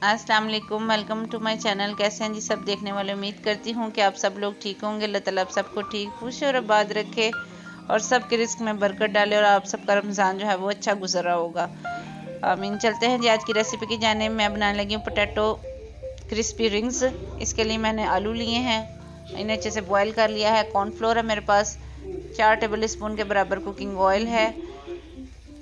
अस्सलाम वालेकुम, welcome to my channel. कैसे हैं जी सब देखने वाले। उम्मीद करती हूँ कि आप सब लोग ठीक होंगे। अल्लाह ताला आप सबको ठीक, खुश और आबाद रखे और सब के रिस्क में बरकत डाले और आप सबका रमज़ान जो है वो अच्छा गुजरा होगा। आमीन। चलते हैं जी आज की रेसिपी की जाने। मैं बनाने लगी हूँ पोटैटो क्रिस्पी रिंग्स। इसके लिए मैंने आलू लिए हैं, इन्हें अच्छे से बॉयल कर लिया है। कॉर्नफ्लोर है मेरे पास, 4 टेबल स्पून के बराबर कुकिंग ऑयल है,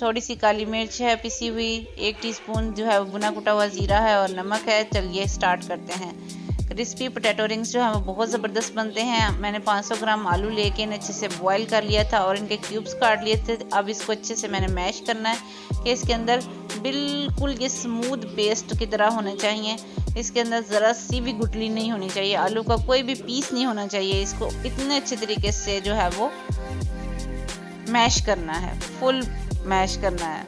थोड़ी सी काली मिर्च है पिसी हुई, 1 टीस्पून जो है वो भुना कुटा हुआ ज़ीरा है और नमक है। चलिए स्टार्ट करते हैं। क्रिस्पी पोटैटो रिंग्स जो है वो बहुत ज़बरदस्त बनते हैं। मैंने 500 ग्राम आलू लेके इन्हें अच्छे से बॉयल कर लिया था और इनके क्यूब्स काट लिए थे। अब इसको अच्छे से मैंने मैश करना है कि इसके अंदर बिल्कुल ये स्मूथ पेस्ट की तरह होने चाहिए। इसके अंदर ज़रा सी भी गुठली नहीं होनी चाहिए, आलू का कोई भी पीस नहीं होना चाहिए। इसको इतने अच्छे तरीके से जो है वो मैश करना है, फुल मैश करना है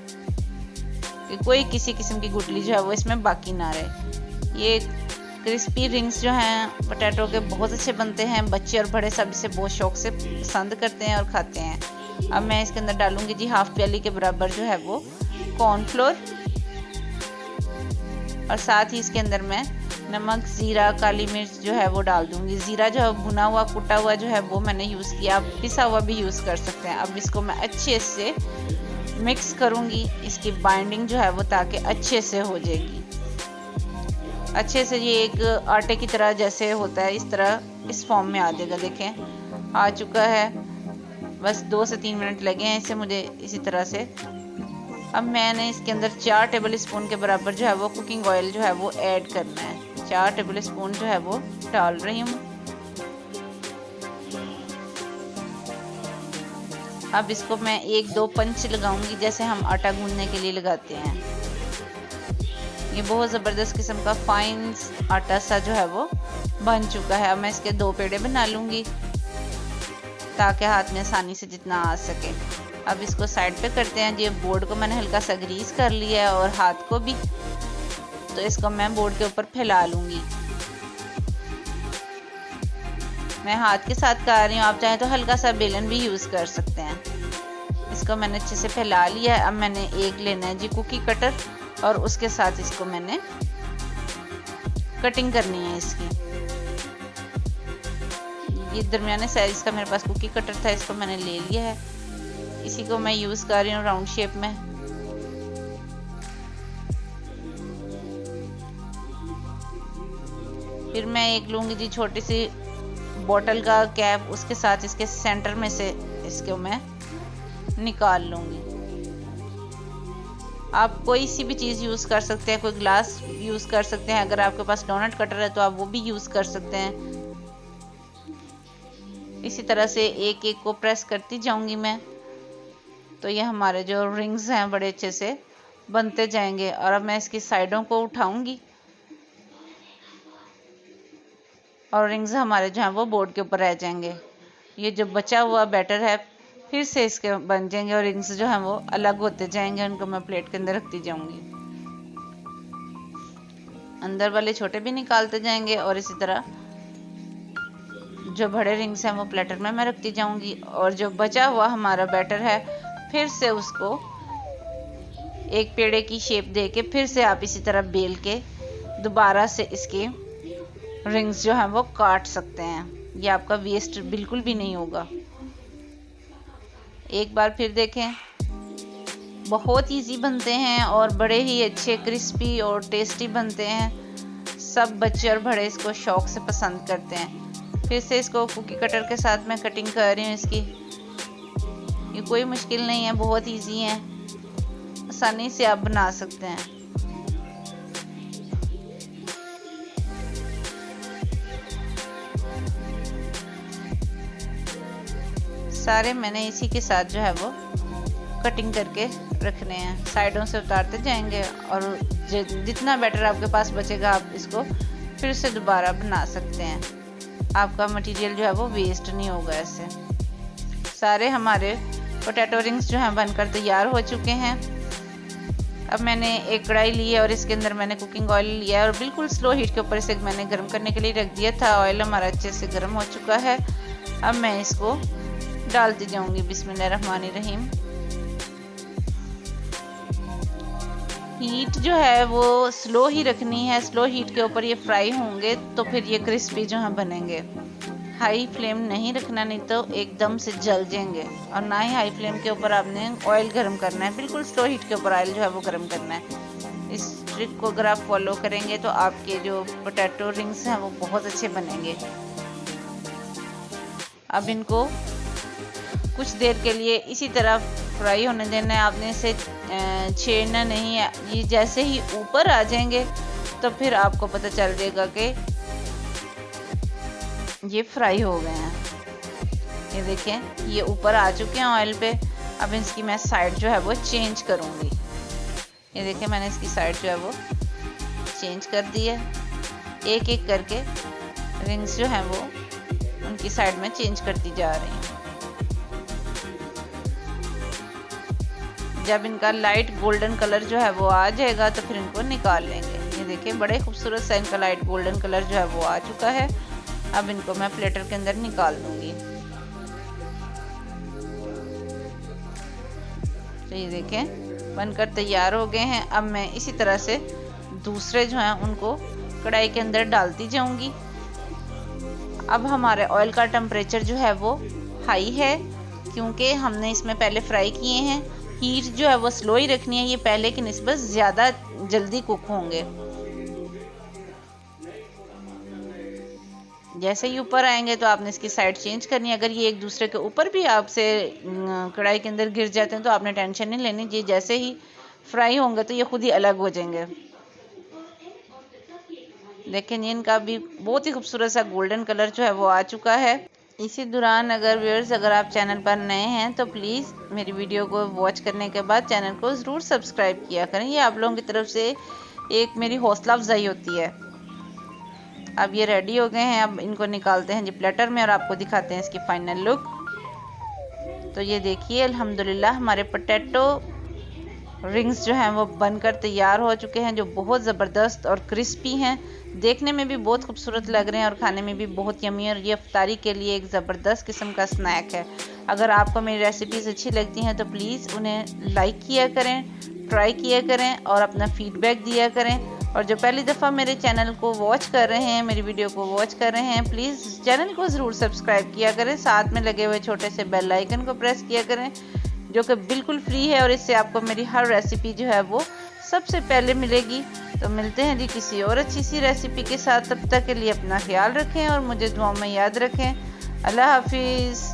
कि कोई किसी किस्म की गुठली जो है वो इसमें बाकी ना रहे। ये क्रिस्पी रिंग्स जो हैं पोटैटो के बहुत अच्छे बनते हैं। बच्चे और बड़े सब इसे बहुत शौक से पसंद करते हैं और खाते हैं। अब मैं इसके अंदर डालूंगी जी हाफ प्याली के बराबर जो है वो कॉर्नफ्लोर और साथ ही इसके अंदर मैं नमक, ज़ीरा, काली मिर्च जो है वो डाल दूंगी। ज़ीरा जो है भुना हुआ कुटा हुआ जो है वो मैंने यूज़ किया, आप पिसा हुआ भी यूज़ कर सकते हैं। अब इसको मैं अच्छे से मिक्स करूंगी, इसकी बाइंडिंग जो है वो ताकि अच्छे से हो जाएगी। अच्छे से ये एक आटे की तरह जैसे होता है इस तरह इस फॉर्म में आ जाएगा। देखें आ चुका है, बस 2 से 3 मिनट लगे हैं इसे मुझे इसी तरह से। अब मैंने इसके अंदर 4 टेबल स्पून के बराबर जो है वो कुकिंग ऑयल जो है वो ऐड करना है। 4 टेबल स्पून जो है वो डाल रही हूँ। अब इसको मैं 1-2 पंच लगाऊंगी जैसे हम आटा गूंदने के लिए लगाते हैं। ये बहुत ज़बरदस्त किस्म का फाइन आटा सा जो है वो बन चुका है। अब मैं इसके 2 पेड़े बना लूँगी ताकि हाथ में आसानी से जितना आ सके। अब इसको साइड पे करते हैं। ये बोर्ड को मैंने हल्का सा ग्रीस कर लिया है और हाथ को भी, तो इसको मैं बोर्ड के ऊपर फैला लूँगी। मैं हाथ के साथ कर रही हूँ, आप चाहें तो हल्का सा बेलन भी यूज़ कर सकते हैं। इसको मैंने अच्छे से फैला लिया है। अब मैंने एक लेना है जी कुकी कटर और उसके साथ इसको मैंने कटिंग करनी है इसकी। ये दरमियाने साइज का मेरे पास कुकी कटर था, इसको मैंने ले लिया है। इसी को मैं यूज़ कर रही हूँ राउंड शेप में। फिर मैं एक लूँगी जी छोटी सी बोतल का कैप, उसके साथ इसके सेंटर में से इसको मैं निकाल लूँगी। आप कोई सी भी चीज़ यूज़ कर सकते हैं, कोई ग्लास यूज़ कर सकते हैं। अगर आपके पास डोनट कटर है तो आप वो भी यूज़ कर सकते हैं। इसी तरह से एक एक को प्रेस करती जाऊंगी मैं, तो ये हमारे जो रिंग्स हैं बड़े अच्छे से बनते जाएंगे। और अब मैं इसकी साइडों को उठाऊंगी और रिंग्स हमारे जो हैं वो बोर्ड के ऊपर रह जाएंगे। ये जो बचा हुआ बैटर है फिर से इसके बन जाएंगे और रिंग्स जो हैं वो अलग होते जाएंगे। उनको मैं प्लेट के अंदर रखती जाऊंगी, अंदर वाले छोटे भी निकालते जाएंगे और इसी तरह जो बड़े रिंग्स हैं वो प्लेटर में मैं रखती जाऊंगी। और जो बचा हुआ हमारा बैटर है फिर से उसको एक पेड़े की शेप दे के फिर से आप इसी तरह बेल के दोबारा से इसके रिंग्स जो हैं वो काट सकते हैं। ये आपका वेस्ट बिल्कुल भी नहीं होगा। एक बार फिर देखें, बहुत इजी बनते हैं और बड़े ही अच्छे क्रिस्पी और टेस्टी बनते हैं। सब बच्चे और बड़े इसको शौक से पसंद करते हैं। फिर से इसको कुकी कटर के साथ मैं कटिंग कर रही हूँ इसकी। ये कोई मुश्किल नहीं है, बहुत इजी है, आसानी से आप बना सकते हैं। सारे मैंने इसी के साथ जो है वो कटिंग करके रखने हैं। साइडों से उतारते जाएंगे और जितना बैटर आपके पास बचेगा आप इसको फिर से दोबारा बना सकते हैं। आपका मटेरियल जो है वो वेस्ट नहीं होगा। ऐसे सारे हमारे पोटैटो रिंग्स जो हैं बनकर तैयार हो चुके हैं। अब मैंने एक कढ़ाई ली है और इसके अंदर मैंने कुकिंग ऑयल लिया है और बिल्कुल स्लो हीट के ऊपर इसे मैंने गर्म करने के लिए रख दिया था। ऑयल हमारा अच्छे से गर्म हो चुका है। अब मैं इसको डालती जाऊंगी। बिस्मिल्लाहिर्रहमानिर्रहीम। हीट जो है वो स्लो ही रखनी है, स्लो हीट के ऊपर ये फ्राई होंगे तो फिर ये क्रिस्पी जो है बनेंगे। हाई फ्लेम नहीं रखना, नहीं तो एकदम से जल जाएंगे। और ना ही हाई फ्लेम के ऊपर आपने ऑयल गर्म करना है, बिल्कुल स्लो हीट के ऊपर ऑयल जो है वो गर्म करना है। इस ट्रिक को अगर आप फॉलो करेंगे तो आपके जो पोटैटो रिंग्स हैं वो बहुत अच्छे बनेंगे। अब इनको कुछ देर के लिए इसी तरह फ्राई होने देना है, आपने इसे छेड़ना नहीं है। ये जैसे ही ऊपर आ जाएंगे तो फिर आपको पता चल जाएगा कि ये फ्राई हो गए हैं। ये देखें ये ऊपर आ चुके हैं ऑयल पे। अब इसकी मैं साइड जो है वो चेंज करूँगी। ये देखें मैंने इसकी साइड जो है वो चेंज कर दी है। एक एक करके रिंग्स जो हैं वो उनकी साइड में चेंज करती जा रही हैं। जब इनका लाइट गोल्डन कलर जो है वो आ जाएगा तो फिर इनको निकाल लेंगे। ये देखिए बड़े खूबसूरत सा इनका लाइट गोल्डन कलर जो है वो आ चुका है। अब इनको मैं प्लेटर के अंदर निकाल दूंगी। तो ये देखें बनकर तैयार हो गए हैं। अब मैं इसी तरह से दूसरे जो हैं उनको कढ़ाई के अंदर डालती जाऊंगी। अब हमारे ऑयल का टेम्परेचर जो है वो हाई है, क्योंकि हमने इसमें पहले फ्राई किए हैं। हीट जो है वो स्लो ही रखनी है, ये पहले की निस्बत ज़्यादा जल्दी कुक होंगे। जैसे ही ऊपर आएंगे तो आपने इसकी साइड चेंज करनी है। अगर ये एक दूसरे के ऊपर भी आपसे कढ़ाई के अंदर गिर जाते हैं तो आपने टेंशन नहीं लेनी, ये जैसे ही फ्राई होंगे तो ये खुद ही अलग हो जाएंगे। लेकिन इनका भी बहुत ही खूबसूरत सा गोल्डन कलर जो है वो आ चुका है। इसी दौरान अगर आप चैनल पर नए हैं तो प्लीज़ मेरी वीडियो को वॉच करने के बाद चैनल को ज़रूर सब्सक्राइब किया करें। ये आप लोगों की तरफ से एक मेरी हौसला अफजाई होती है। अब ये रेडी हो गए हैं। अब इनको निकालते हैं जी प्लेटर में और आपको दिखाते हैं इसकी फाइनल लुक। तो ये देखिए अल्हम्दुलिल्लाह हमारे पोटैटो रिंग्स जो हैं वो बनकर तैयार हो चुके हैं, जो बहुत ज़बरदस्त और क्रिस्पी हैं। देखने में भी बहुत खूबसूरत लग रहे हैं और खाने में भी बहुत यमी। और ये इफ्तारी के लिए एक ज़बरदस्त किस्म का स्नैक है। अगर आपको मेरी रेसिपीज़ अच्छी लगती हैं तो प्लीज़ उन्हें लाइक किया करें, ट्राई किया करें और अपना फीडबैक दिया करें। और जो पहली दफ़ा मेरे चैनल को वॉच कर रहे हैं, मेरी वीडियो को वॉच कर रहे हैं, प्लीज़ चैनल को ज़रूर सब्सक्राइब किया करें। साथ में लगे हुए छोटे से बेल आइकन को प्रेस किया करें, जो कि बिल्कुल फ्री है और इससे आपको मेरी हर रेसिपी जो है वो सबसे पहले मिलेगी। तो मिलते हैं जी किसी और अच्छी सी रेसिपी के साथ। तब तक के लिए अपना ख्याल रखें और मुझे दुआ में याद रखें। अल्लाह हाफिज़।